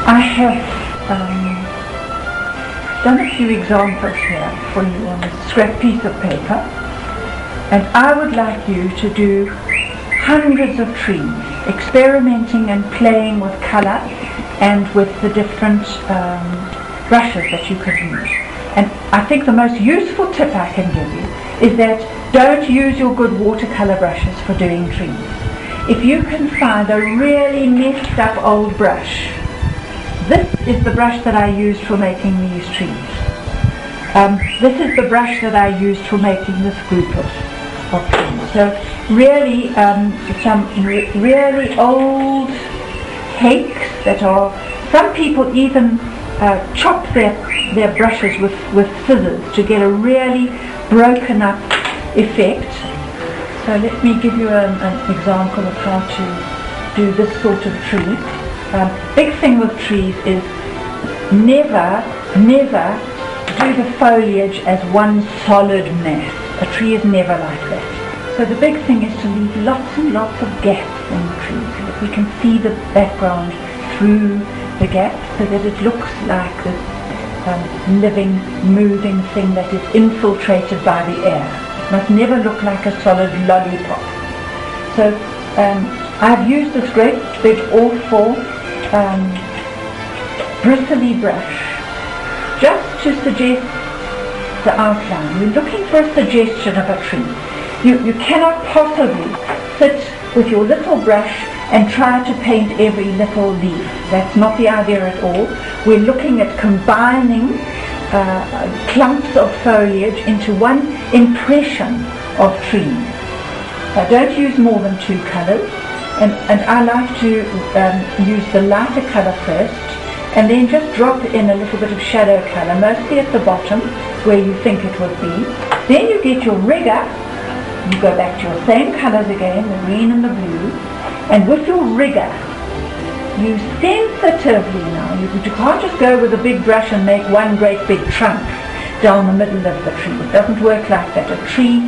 I have done a few examples here for you on a scrap piece of paper, and I would like you to do hundreds of trees, experimenting and playing with colour and with the different brushes that you could use. And I think the most useful tip I can give you is that don't use your good watercolour brushes for doing trees. If you can find a really messed up old brush, this is the brush that I used for making these trees. This is the brush that I used for making this group of trees. So really, some really old cakes that are, some people even chop their brushes with scissors to get a really broken up effect. So let me give you an example of how to do this sort of tree. Big thing with trees is never do the foliage as one solid mass. A tree is never like that. So the big thing is to leave lots and lots of gaps in the tree so that we can see the background through the gaps, so that it looks like this living, moving thing that is infiltrated by the air. It must never look like a solid lollipop. So I've used this great big awful bristly brush just to suggest the outline. We're looking for a suggestion of a tree. You cannot possibly sit with your little brush and try to paint every little leaf. That's not the idea at all. We're looking at combining clumps of foliage into one impression of trees. Don't use more than two colours, and I like to use the lighter colour first, and then just drop in a little bit of shadow colour, mostly at the bottom where you think it would be. Then you get your rigger, you go back to your same colours again, the green and the blue, and with your rigger you sensitively now, you can't just go with a big brush and make one great big trunk down the middle of the tree. It doesn't work like that. A tree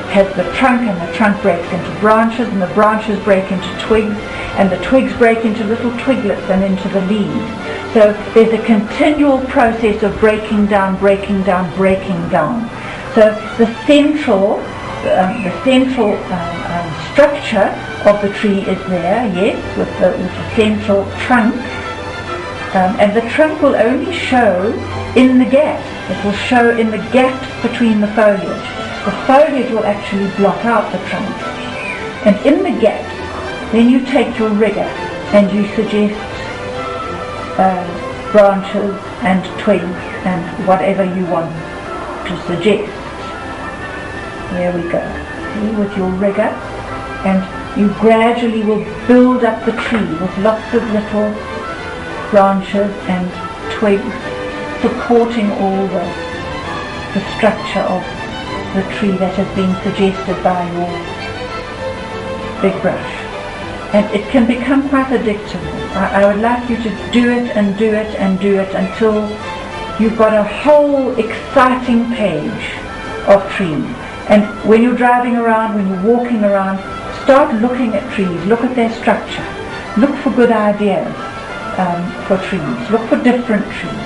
has the trunk, and the trunk breaks into branches, and the branches break into twigs, and the twigs break into little twiglets and into the leaves. So there's a continual process of breaking down, breaking down, breaking down. So the central structure of the tree is there, yes, with the central trunk, and the trunk will only show in the gaps. It will show in the gaps between the foliage. The foliage will actually block out the trunk, and in the gaps then you take your rigger and you suggest branches and twigs and whatever you want to suggest. There we go. See, with your rigger, and you gradually will build up the tree with lots of little branches and twigs supporting all the structure of the tree that has been suggested by your big brush. And it can become quite addictive. I would like you to do it and do it and do it until you've got a whole exciting page of trees. And when you're driving around, when you're walking around, start looking at trees, look at their structure, look for good ideas for trees, look for different trees.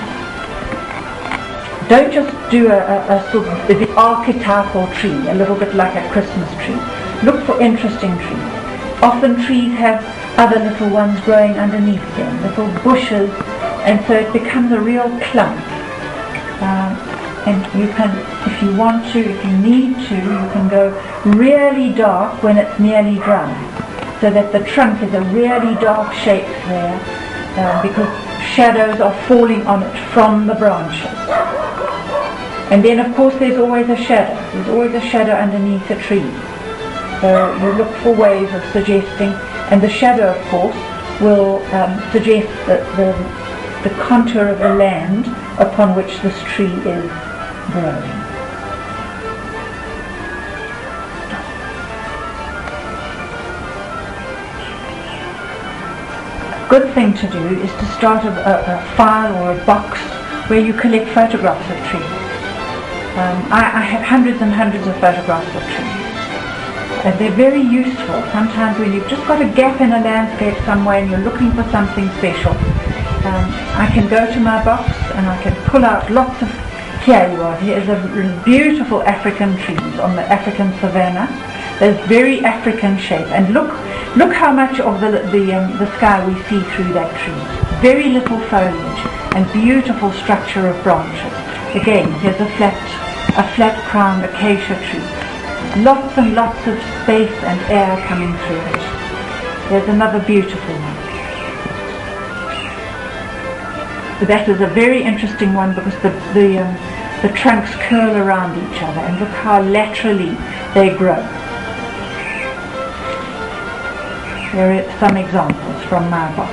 Don't just do a sort of the archetypal tree, a little bit like a Christmas tree. Look for interesting trees. Often trees have other little ones growing underneath them, little bushes, and so it becomes a real clump. And you can, if you want to, if you need to, you can go really dark when it's nearly dry, so that the trunk is a really dark shape there, because shadows are falling on it from the branches. And then of course there's always a shadow. There's always a shadow underneath a tree. So you look for ways of suggesting, and the shadow of course will suggest the contour of the land upon which this tree is growing. Good thing to do is to start a file or a box where you collect photographs of trees. I have hundreds and hundreds of photographs of trees, and they're very useful. Sometimes when you've just got a gap in a landscape somewhere and you're looking for something special, I can go to my box and I can pull out lots of, here you are, here's a beautiful African trees on the African savanna. There's very African shape, and look how much of the sky we see through that tree. Very little foliage and beautiful structure of branches. Again, here's a flat crowned acacia tree. Lots and lots of space and air coming through it. There's another beautiful one. That is a very interesting one because the trunks curl around each other, and look how laterally they grow. There are some examples from my box.